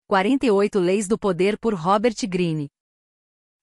48 Leis do Poder por Robert Greene.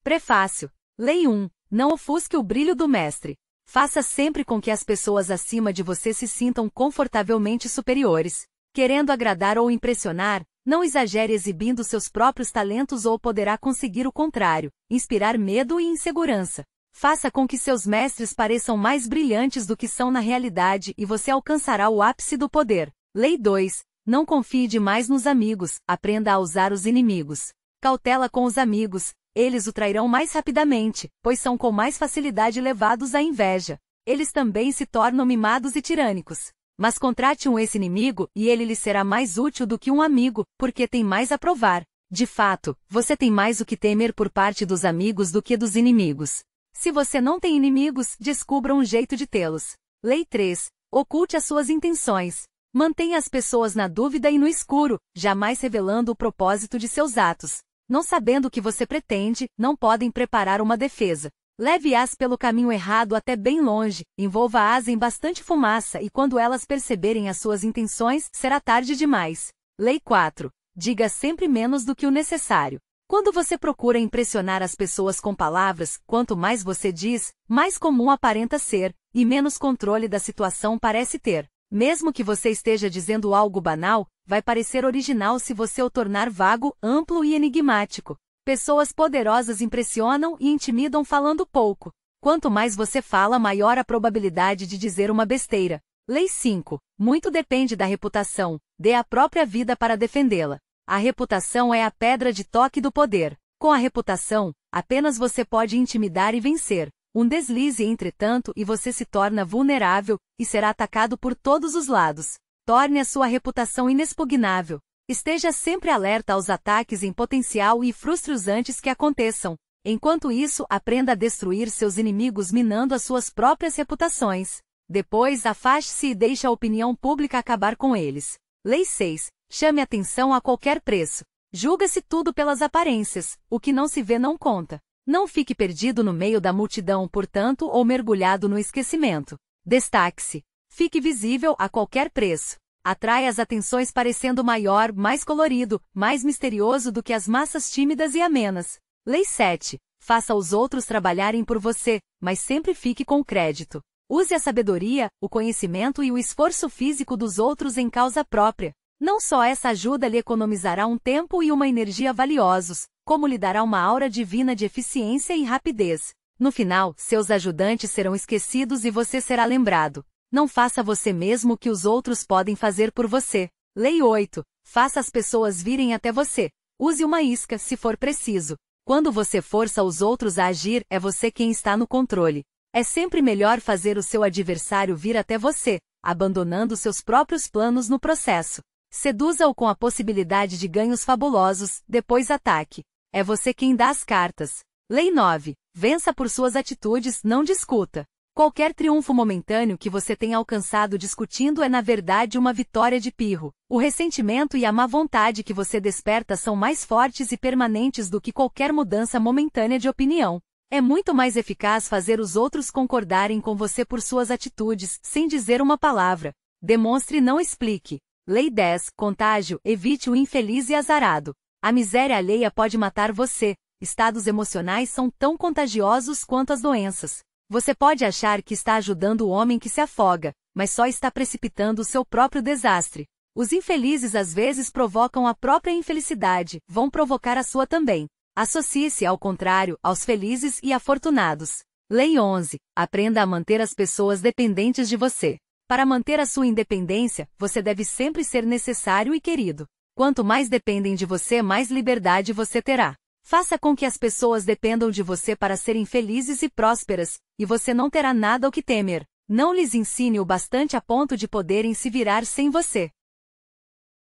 Prefácio. Lei 1. Não ofusque o brilho do mestre. Faça sempre com que as pessoas acima de você se sintam confortavelmente superiores. Querendo agradar ou impressionar, não exagere exibindo seus próprios talentos ou poderá conseguir o contrário, inspirar medo e insegurança. Faça com que seus mestres pareçam mais brilhantes do que são na realidade e você alcançará o ápice do poder. Lei 2. Não confie demais nos amigos, aprenda a usar os inimigos. Cautela com os amigos, eles o trairão mais rapidamente, pois são com mais facilidade levados à inveja. Eles também se tornam mimados e tirânicos. Mas contrate esse inimigo e ele lhe será mais útil do que um amigo, porque tem mais a provar. De fato, você tem mais o que temer por parte dos amigos do que dos inimigos. Se você não tem inimigos, descubra um jeito de tê-los. Lei 3. Oculte as suas intenções. Mantenha as pessoas na dúvida e no escuro, jamais revelando o propósito de seus atos. Não sabendo o que você pretende, não podem preparar uma defesa. Leve-as pelo caminho errado até bem longe, envolva-as em bastante fumaça e quando elas perceberem as suas intenções, será tarde demais. Lei 4. Diga sempre menos do que o necessário. Quando você procura impressionar as pessoas com palavras, quanto mais você diz, mais comum aparenta ser, e menos controle da situação parece ter. Mesmo que você esteja dizendo algo banal, vai parecer original se você o tornar vago, amplo e enigmático. Pessoas poderosas impressionam e intimidam falando pouco. Quanto mais você fala, maior a probabilidade de dizer uma besteira. Lei 5. Muito depende da reputação. Dê a própria vida para defendê-la. A reputação é a pedra de toque do poder. Com a reputação, apenas você pode intimidar e vencer. Um deslize, entretanto, e você se torna vulnerável, e será atacado por todos os lados. Torne a sua reputação inexpugnável. Esteja sempre alerta aos ataques em potencial e frustre-os antes que aconteçam. Enquanto isso, aprenda a destruir seus inimigos minando as suas próprias reputações. Depois, afaste-se e deixe a opinião pública acabar com eles. Lei 6. Chame atenção a qualquer preço. Julga-se tudo pelas aparências, o que não se vê não conta. Não fique perdido no meio da multidão, portanto, ou mergulhado no esquecimento. Destaque-se. Fique visível a qualquer preço. Atraia as atenções parecendo maior, mais colorido, mais misterioso do que as massas tímidas e amenas. Lei 7. Faça os outros trabalharem por você, mas sempre fique com crédito. Use a sabedoria, o conhecimento e o esforço físico dos outros em causa própria. Não só essa ajuda lhe economizará um tempo e uma energia valiosos, como lhe dará uma aura divina de eficiência e rapidez. No final, seus ajudantes serão esquecidos e você será lembrado. Não faça você mesmo o que os outros podem fazer por você. Lei 8. Faça as pessoas virem até você. Use uma isca, se for preciso. Quando você força os outros a agir, é você quem está no controle. É sempre melhor fazer o seu adversário vir até você, abandonando seus próprios planos no processo. Seduza-o com a possibilidade de ganhos fabulosos, depois ataque. É você quem dá as cartas. Lei 9. Vença por suas atitudes, não discuta. Qualquer triunfo momentâneo que você tenha alcançado discutindo é na verdade uma vitória de pirro. O ressentimento e a má vontade que você desperta são mais fortes e permanentes do que qualquer mudança momentânea de opinião. É muito mais eficaz fazer os outros concordarem com você por suas atitudes, sem dizer uma palavra. Demonstre, não explique. Lei 10. Contágio. Evite o infeliz e azarado. A miséria alheia pode matar você. Estados emocionais são tão contagiosos quanto as doenças. Você pode achar que está ajudando o homem que se afoga, mas só está precipitando o seu próprio desastre. Os infelizes às vezes provocam a própria infelicidade, vão provocar a sua também. Associe-se, ao contrário, aos felizes e afortunados. Lei 11. Aprenda a manter as pessoas dependentes de você. Para manter a sua independência, você deve sempre ser necessário e querido. Quanto mais dependem de você, mais liberdade você terá. Faça com que as pessoas dependam de você para serem felizes e prósperas, e você não terá nada ao que temer. Não lhes ensine o bastante a ponto de poderem se virar sem você.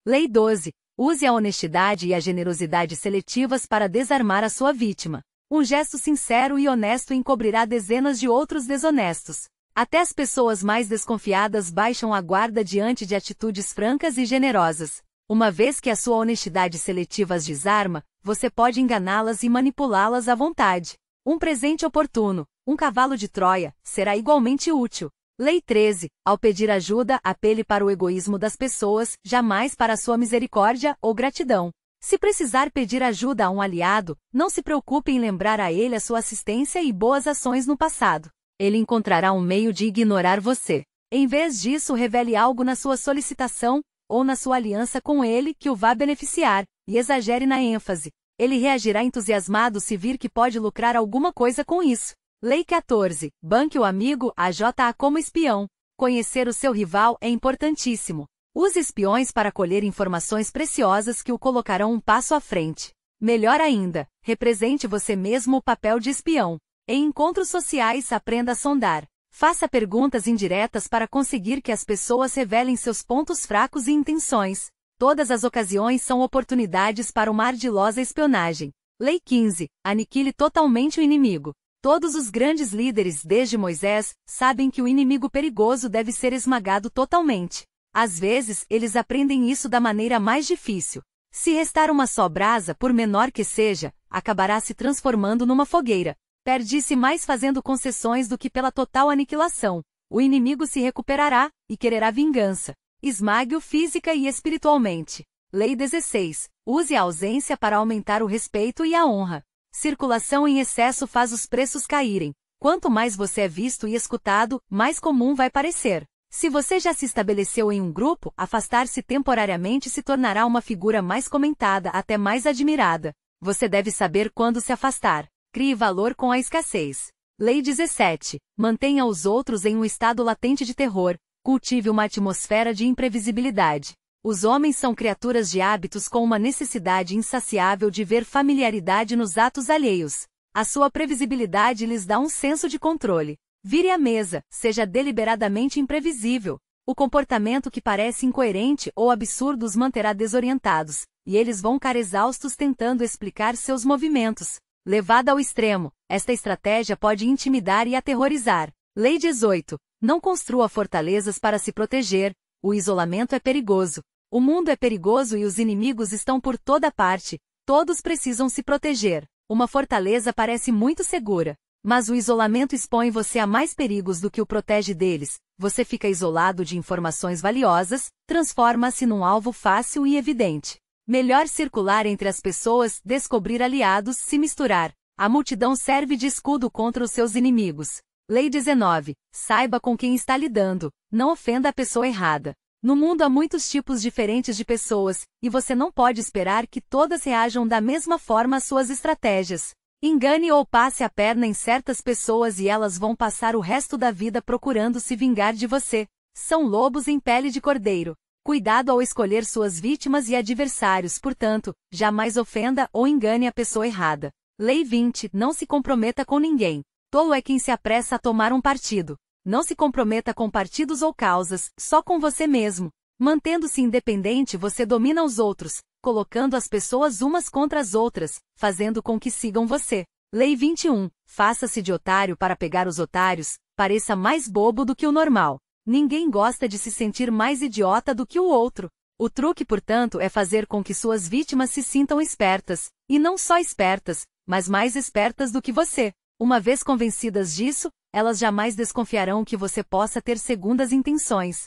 Lei 12. Use a honestidade e a generosidade seletivas para desarmar a sua vítima. Um gesto sincero e honesto encobrirá dezenas de outros desonestos. Até as pessoas mais desconfiadas baixam a guarda diante de atitudes francas e generosas. Uma vez que a sua honestidade seletiva as desarma, você pode enganá-las e manipulá-las à vontade. Um presente oportuno, um cavalo de Troia, será igualmente útil. Lei 13. Ao pedir ajuda, apele para o egoísmo das pessoas, jamais para a sua misericórdia ou gratidão. Se precisar pedir ajuda a um aliado, não se preocupe em lembrar a ele a sua assistência e boas ações no passado. Ele encontrará um meio de ignorar você. Em vez disso, revele algo na sua solicitação, ou na sua aliança com ele que o vá beneficiar, e exagere na ênfase. Ele reagirá entusiasmado se vir que pode lucrar alguma coisa com isso. Lei 14. Banque o amigo AJA como espião. Conhecer o seu rival é importantíssimo. Use espiões para colher informações preciosas que o colocarão um passo à frente. Melhor ainda, represente você mesmo o papel de espião. Em encontros sociais, aprenda a sondar. Faça perguntas indiretas para conseguir que as pessoas revelem seus pontos fracos e intenções. Todas as ocasiões são oportunidades para uma ardilosa espionagem. Lei 15. Aniquile totalmente o inimigo. Todos os grandes líderes, desde Moisés, sabem que o inimigo perigoso deve ser esmagado totalmente. Às vezes, eles aprendem isso da maneira mais difícil. Se restar uma só brasa, por menor que seja, acabará se transformando numa fogueira. Perde-se mais fazendo concessões do que pela total aniquilação. O inimigo se recuperará, e quererá vingança. Esmague-o física e espiritualmente. Lei 16. Use a ausência para aumentar o respeito e a honra. Circulação em excesso faz os preços caírem. Quanto mais você é visto e escutado, mais comum vai parecer. Se você já se estabeleceu em um grupo, afastar-se temporariamente se tornará uma figura mais comentada, até mais admirada. Você deve saber quando se afastar. Crie valor com a escassez. Lei 17. Mantenha os outros em um estado latente de terror. Cultive uma atmosfera de imprevisibilidade. Os homens são criaturas de hábitos com uma necessidade insaciável de ver familiaridade nos atos alheios. A sua previsibilidade lhes dá um senso de controle. Vire a mesa, seja deliberadamente imprevisível. O comportamento que parece incoerente ou absurdo os manterá desorientados, e eles vão ficar exaustos tentando explicar seus movimentos. Levada ao extremo, esta estratégia pode intimidar e aterrorizar. Lei 18. Não construa fortalezas para se proteger. O isolamento é perigoso. O mundo é perigoso e os inimigos estão por toda parte. Todos precisam se proteger. Uma fortaleza parece muito segura, mas o isolamento expõe você a mais perigos do que o protege deles. Você fica isolado de informações valiosas, transforma-se num alvo fácil e evidente. Melhor circular entre as pessoas, descobrir aliados, se misturar. A multidão serve de escudo contra os seus inimigos. Lei 19. Saiba com quem está lidando. Não ofenda a pessoa errada. No mundo há muitos tipos diferentes de pessoas, e você não pode esperar que todas reajam da mesma forma às suas estratégias. Engane ou passe a perna em certas pessoas e elas vão passar o resto da vida procurando se vingar de você. São lobos em pele de cordeiro. Cuidado ao escolher suas vítimas e adversários, portanto, jamais ofenda ou engane a pessoa errada. Lei 20. Não se comprometa com ninguém. Tolo é quem se apressa a tomar um partido. Não se comprometa com partidos ou causas, só com você mesmo. Mantendo-se independente, você domina os outros, colocando as pessoas umas contra as outras, fazendo com que sigam você. Lei 21. Faça-se de otário para pegar os otários, pareça mais bobo do que o normal. Ninguém gosta de se sentir mais idiota do que o outro. O truque, portanto, é fazer com que suas vítimas se sintam espertas, e não só espertas, mas mais espertas do que você. Uma vez convencidas disso, elas jamais desconfiarão que você possa ter segundas intenções.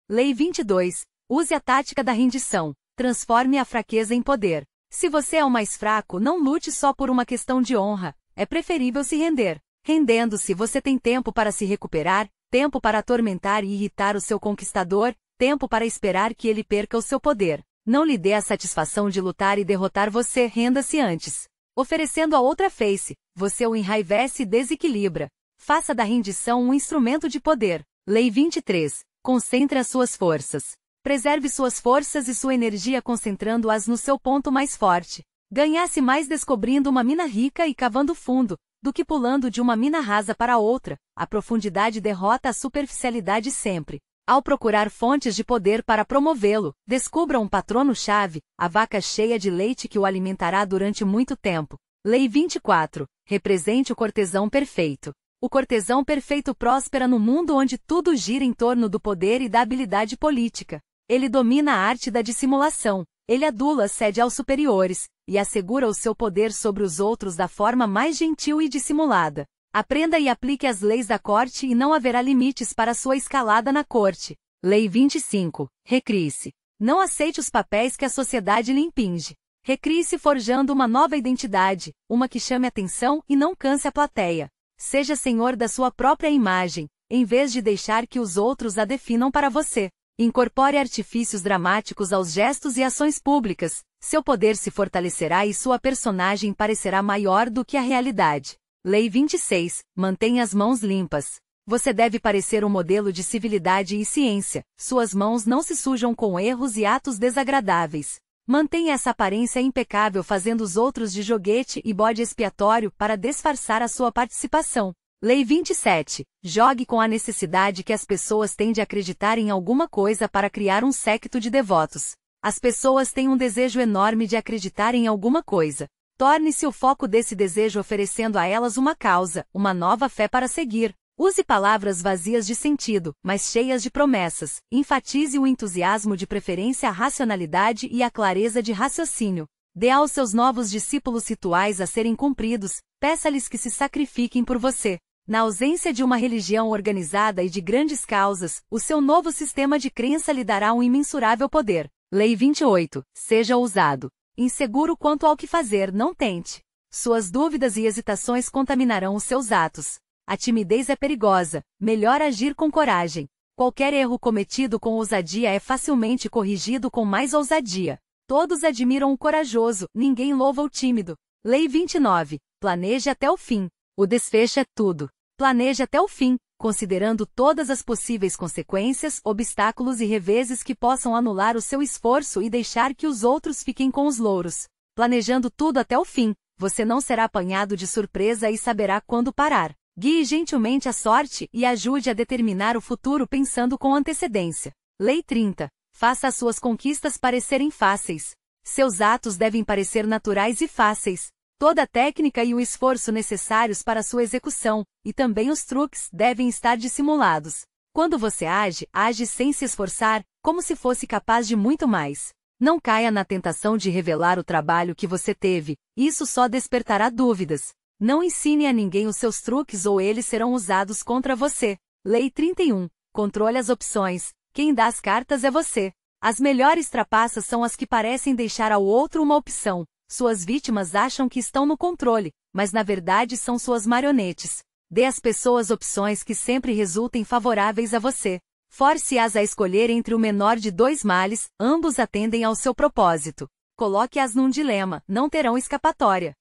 Lei 22. Use a tática da rendição. Transforme a fraqueza em poder. Se você é o mais fraco, não lute só por uma questão de honra. É preferível se render. Rendendo-se, você tem tempo para se recuperar, tempo para atormentar e irritar o seu conquistador, tempo para esperar que ele perca o seu poder. Não lhe dê a satisfação de lutar e derrotar você, renda-se antes. Oferecendo a outra face, você o enraivece e desequilibra. Faça da rendição um instrumento de poder. Lei 23. Concentre as suas forças. Preserve suas forças e sua energia concentrando-as no seu ponto mais forte. Ganha-se mais descobrindo uma mina rica e cavando fundo, do que pulando de uma mina rasa para outra. A profundidade derrota a superficialidade sempre. Ao procurar fontes de poder para promovê-lo, descubra um patrono-chave, a vaca cheia de leite que o alimentará durante muito tempo. Lei 24. Represente o cortesão perfeito. O cortesão perfeito próspera no mundo onde tudo gira em torno do poder e da habilidade política. Ele domina a arte da dissimulação. Ele adula, cede aos superiores, e assegura o seu poder sobre os outros da forma mais gentil e dissimulada. Aprenda e aplique as leis da corte e não haverá limites para sua escalada na corte. Lei 25. Recrie-se. Não aceite os papéis que a sociedade lhe impinge. Recrie-se forjando uma nova identidade, uma que chame atenção e não canse a plateia. Seja senhor da sua própria imagem, em vez de deixar que os outros a definam para você. Incorpore artifícios dramáticos aos gestos e ações públicas. Seu poder se fortalecerá e sua personagem parecerá maior do que a realidade. Lei 26. Mantenha as mãos limpas. Você deve parecer um modelo de civilidade e ciência. Suas mãos não se sujam com erros e atos desagradáveis. Mantenha essa aparência impecável fazendo os outros de joguete e bode expiatório para disfarçar a sua participação. Lei 27. Jogue com a necessidade que as pessoas têm de acreditar em alguma coisa para criar um séquito de devotos. As pessoas têm um desejo enorme de acreditar em alguma coisa. Torne-se o foco desse desejo oferecendo a elas uma causa, uma nova fé para seguir. Use palavras vazias de sentido, mas cheias de promessas. Enfatize o entusiasmo, de preferência a racionalidade e a clareza de raciocínio. Dê aos seus novos discípulos rituais a serem cumpridos, peça-lhes que se sacrifiquem por você. Na ausência de uma religião organizada e de grandes causas, o seu novo sistema de crença lhe dará um imensurável poder. Lei 28. Seja ousado. Inseguro quanto ao que fazer, não tente. Suas dúvidas e hesitações contaminarão os seus atos. A timidez é perigosa, melhor agir com coragem. Qualquer erro cometido com ousadia é facilmente corrigido com mais ousadia. Todos admiram o corajoso, ninguém louva o tímido. Lei 29. Planeje até o fim. O desfecho é tudo. Planeje até o fim, considerando todas as possíveis consequências, obstáculos e reveses que possam anular o seu esforço e deixar que os outros fiquem com os louros. Planejando tudo até o fim, você não será apanhado de surpresa e saberá quando parar. Guie gentilmente a sorte e ajude a determinar o futuro pensando com antecedência. Lei 30. Faça as suas conquistas parecerem fáceis. Seus atos devem parecer naturais e fáceis. Toda a técnica e o esforço necessários para sua execução, e também os truques, devem estar dissimulados. Quando você age, age sem se esforçar, como se fosse capaz de muito mais. Não caia na tentação de revelar o trabalho que você teve, isso só despertará dúvidas. Não ensine a ninguém os seus truques ou eles serão usados contra você. Lei 31. Controle as opções. Quem dá as cartas é você. As melhores trapaças são as que parecem deixar ao outro uma opção. Suas vítimas acham que estão no controle, mas na verdade são suas marionetes. Dê às pessoas opções que sempre resultem favoráveis a você. Force-as a escolher entre o menor de dois males, ambos atendem ao seu propósito. Coloque-as num dilema, não terão escapatória.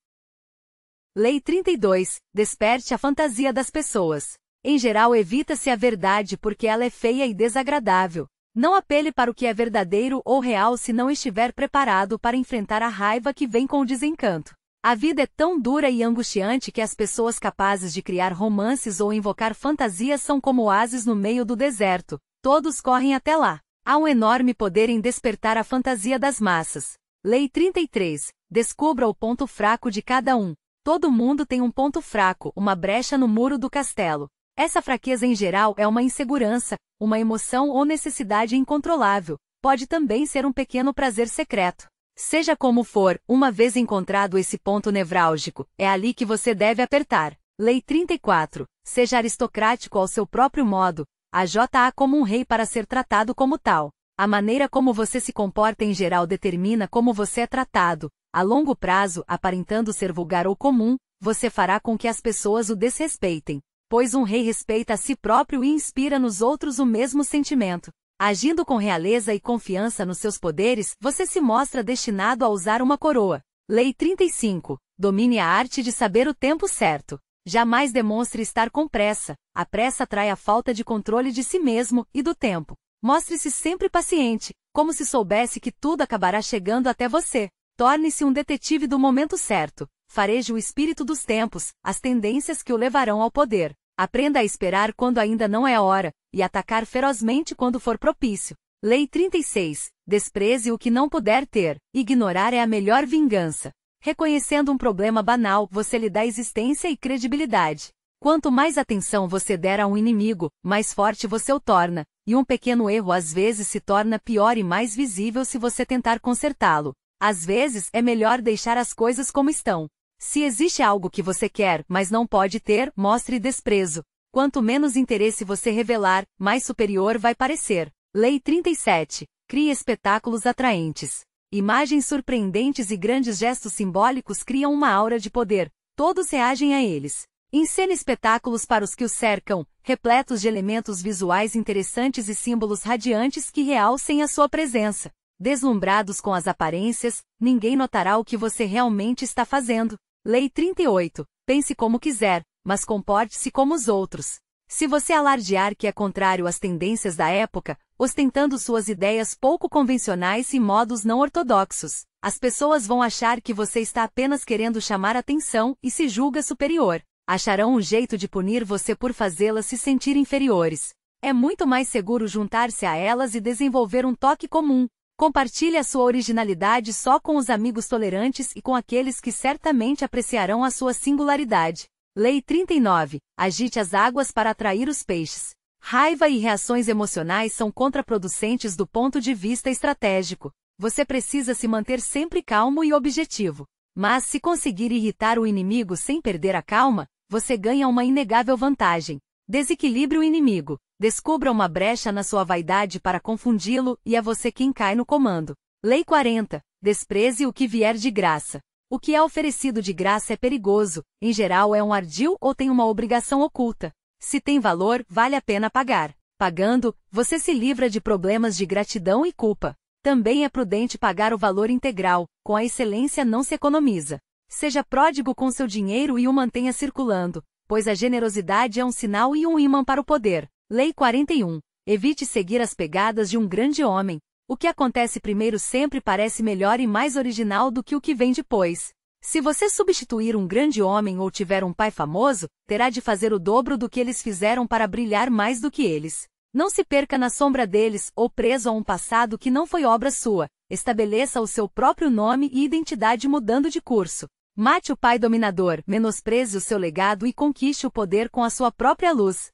Lei 32. Desperte a fantasia das pessoas. Em geral, evita-se a verdade porque ela é feia e desagradável. Não apele para o que é verdadeiro ou real se não estiver preparado para enfrentar a raiva que vem com o desencanto. A vida é tão dura e angustiante que as pessoas capazes de criar romances ou invocar fantasias são como oásis no meio do deserto. Todos correm até lá. Há um enorme poder em despertar a fantasia das massas. Lei 33. Descubra o ponto fraco de cada um. Todo mundo tem um ponto fraco, uma brecha no muro do castelo. Essa fraqueza em geral é uma insegurança, uma emoção ou necessidade incontrolável. Pode também ser um pequeno prazer secreto. Seja como for, uma vez encontrado esse ponto nevrálgico, é ali que você deve apertar. Lei 34. Seja aristocrático ao seu próprio modo. Aja como um rei para ser tratado como tal. A maneira como você se comporta em geral determina como você é tratado. A longo prazo, aparentando ser vulgar ou comum, você fará com que as pessoas o desrespeitem. Pois um rei respeita a si próprio e inspira nos outros o mesmo sentimento. Agindo com realeza e confiança nos seus poderes, você se mostra destinado a usar uma coroa. Lei 35. Domine a arte de saber o tempo certo. Jamais demonstre estar com pressa. A pressa atrai a falta de controle de si mesmo e do tempo. Mostre-se sempre paciente, como se soubesse que tudo acabará chegando até você. Torne-se um detetive do momento certo. Fareje o espírito dos tempos, as tendências que o levarão ao poder. Aprenda a esperar quando ainda não é a hora, e atacar ferozmente quando for propício. Lei 36. Despreze o que não puder ter. Ignorar é a melhor vingança. Reconhecendo um problema banal, você lhe dá existência e credibilidade. Quanto mais atenção você der a um inimigo, mais forte você o torna, e um pequeno erro às vezes se torna pior e mais visível se você tentar consertá-lo. Às vezes, é melhor deixar as coisas como estão. Se existe algo que você quer, mas não pode ter, mostre desprezo. Quanto menos interesse você revelar, mais superior vai parecer. Lei 37. Crie espetáculos atraentes. Imagens surpreendentes e grandes gestos simbólicos criam uma aura de poder. Todos reagem a eles. Encene espetáculos para os que o cercam, repletos de elementos visuais interessantes e símbolos radiantes que realcem a sua presença. Deslumbrados com as aparências, ninguém notará o que você realmente está fazendo. Lei 38. Pense como quiser, mas comporte-se como os outros. Se você alardear que é contrário às tendências da época, ostentando suas ideias pouco convencionais e modos não ortodoxos, as pessoas vão achar que você está apenas querendo chamar atenção e se julga superior. Acharão um jeito de punir você por fazê-las se sentir inferiores. É muito mais seguro juntar-se a elas e desenvolver um toque comum. Compartilhe a sua originalidade só com os amigos tolerantes e com aqueles que certamente apreciarão a sua singularidade. Lei 39. Agite as águas para atrair os peixes. Raiva e reações emocionais são contraproducentes do ponto de vista estratégico. Você precisa se manter sempre calmo e objetivo. Mas se conseguir irritar o inimigo sem perder a calma, você ganha uma inegável vantagem. Desequilibre o inimigo. Descubra uma brecha na sua vaidade para confundi-lo e é você quem cai no comando. Lei 40. Despreze o que vier de graça. O que é oferecido de graça é perigoso, em geral é um ardil ou tem uma obrigação oculta. Se tem valor, vale a pena pagar. Pagando, você se livra de problemas de gratidão e culpa. Também é prudente pagar o valor integral, com a excelência não se economiza. Seja pródigo com seu dinheiro e o mantenha circulando, pois a generosidade é um sinal e um ímã para o poder. Lei 41. Evite seguir as pegadas de um grande homem. O que acontece primeiro sempre parece melhor e mais original do que o que vem depois. Se você substituir um grande homem ou tiver um pai famoso, terá de fazer o dobro do que eles fizeram para brilhar mais do que eles. Não se perca na sombra deles ou preso a um passado que não foi obra sua. Estabeleça o seu próprio nome e identidade mudando de curso. Mate o pai dominador, menospreze o seu legado e conquiste o poder com a sua própria luz.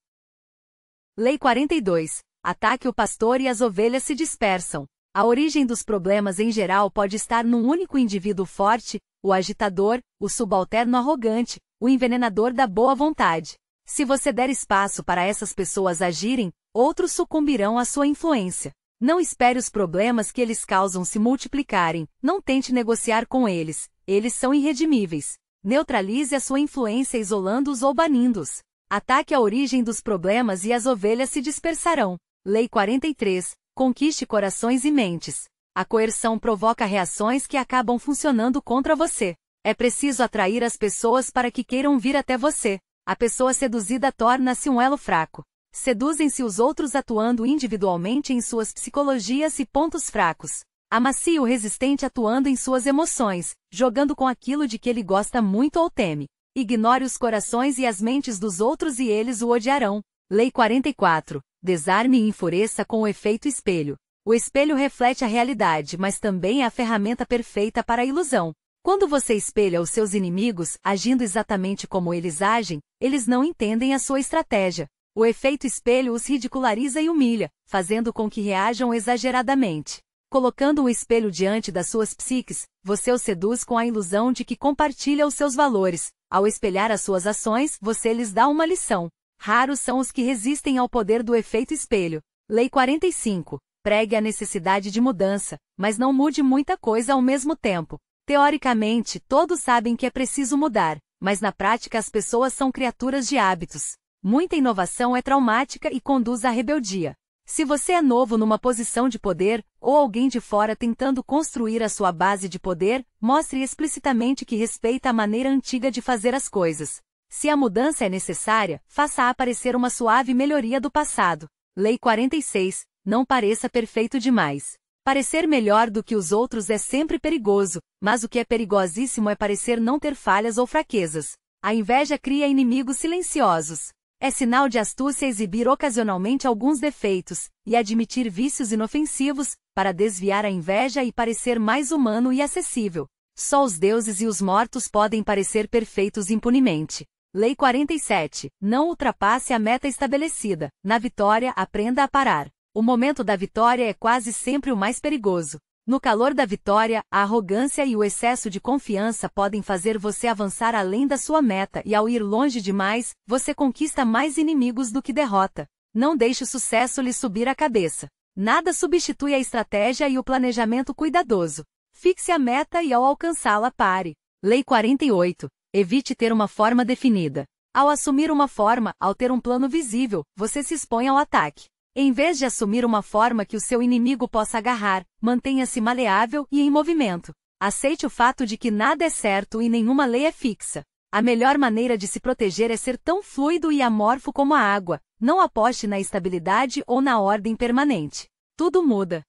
Lei 42. Ataque o pastor e as ovelhas se dispersam. A origem dos problemas em geral pode estar num único indivíduo forte, o agitador, o subalterno arrogante, o envenenador da boa vontade. Se você der espaço para essas pessoas agirem, outros sucumbirão à sua influência. Não espere os problemas que eles causam se multiplicarem, não tente negociar com eles, eles são irredimíveis. Neutralize a sua influência isolando-os ou banindo-os. Ataque a origem dos problemas e as ovelhas se dispersarão. Lei 43. Conquiste corações e mentes. A coerção provoca reações que acabam funcionando contra você. É preciso atrair as pessoas para que queiram vir até você. A pessoa seduzida torna-se um elo fraco. Seduzem-se os outros atuando individualmente em suas psicologias e pontos fracos. Amacie o resistente atuando em suas emoções, jogando com aquilo de que ele gosta muito ou teme. Ignore os corações e as mentes dos outros e eles o odiarão. Lei 44. Desarme e enfureça com o efeito espelho. O espelho reflete a realidade, mas também é a ferramenta perfeita para a ilusão. Quando você espelha os seus inimigos, agindo exatamente como eles agem, eles não entendem a sua estratégia. O efeito espelho os ridiculariza e humilha, fazendo com que reajam exageradamente. Colocando um espelho diante das suas psiques, você os seduz com a ilusão de que compartilha os seus valores. Ao espelhar as suas ações, você lhes dá uma lição. Raros são os que resistem ao poder do efeito espelho. Lei 45. Pregue a necessidade de mudança, mas não mude muita coisa ao mesmo tempo. Teoricamente, todos sabem que é preciso mudar, mas na prática as pessoas são criaturas de hábitos. Muita inovação é traumática e conduz à rebeldia. Se você é novo numa posição de poder, ou alguém de fora tentando construir a sua base de poder, mostre explicitamente que respeita a maneira antiga de fazer as coisas. Se a mudança é necessária, faça aparecer uma suave melhoria do passado. Lei 46. Não pareça perfeito demais. Parecer melhor do que os outros é sempre perigoso, mas o que é perigosíssimo é parecer não ter falhas ou fraquezas. A inveja cria inimigos silenciosos. É sinal de astúcia exibir ocasionalmente alguns defeitos, e admitir vícios inofensivos, para desviar a inveja e parecer mais humano e acessível. Só os deuses e os mortos podem parecer perfeitos impunemente. Lei 47. Não ultrapasse a meta estabelecida. Na vitória, aprenda a parar. O momento da vitória é quase sempre o mais perigoso. No calor da vitória, a arrogância e o excesso de confiança podem fazer você avançar além da sua meta e ao ir longe demais, você conquista mais inimigos do que derrota. Não deixe o sucesso lhe subir a cabeça. Nada substitui a estratégia e o planejamento cuidadoso. Fixe a meta e ao alcançá-la pare. Lei 48. Evite ter uma forma definida. Ao assumir uma forma, ao ter um plano visível, você se expõe ao ataque. Em vez de assumir uma forma que o seu inimigo possa agarrar, mantenha-se maleável e em movimento. Aceite o fato de que nada é certo e nenhuma lei é fixa. A melhor maneira de se proteger é ser tão fluido e amorfo como a água. Não aposte na estabilidade ou na ordem permanente. Tudo muda.